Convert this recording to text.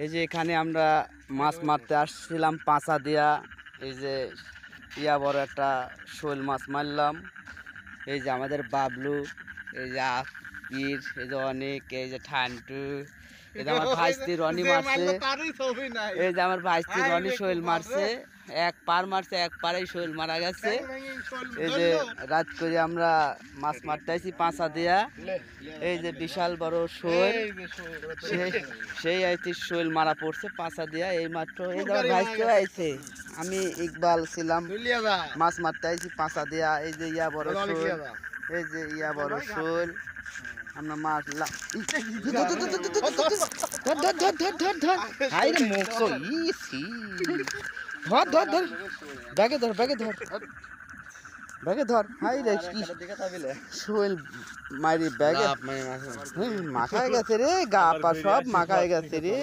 এই যে এখানে আমরা মাছ মারতে আসছিলাম পাঁচা দিয়া। এই যে বড় একটা শোল মাছ মারলাম। এই যে আমাদের বাবলু, এই যে আকির, এই যে অনেক, এই যে ঠান্টু, এই যে আমার ভাইস্তি রনি মারছে। এই যে আমার ভাইস্তি রনি শোল মারছে, এক পার মারছে, এক পারেই শোল মারা গেছে। এই যে রাত করে আমরা মাছ মারতে আইছি পাঁচা দিয়া। এই যে বিশাল বড় শোল, সেই আইছি শোল মারা পড়ছে পাঁচা দিয়া এই মাত্র। এই যে আমার ভাইস্তি আইছে, আমি ইকবাল ছিলাম, মাছ মারতে আইছি পাঁচা দিয়া। এই যে বড় শোল, এই যে বড় শোল আমরা মারলাম। ব্যাগে ধর, ব্যাগে ধর, ব্যাগে ধর। হাই রে কি শোল মারি ব্যাগে মাখায় গেছে রে, গা পা সব মাখায় গেছে রে।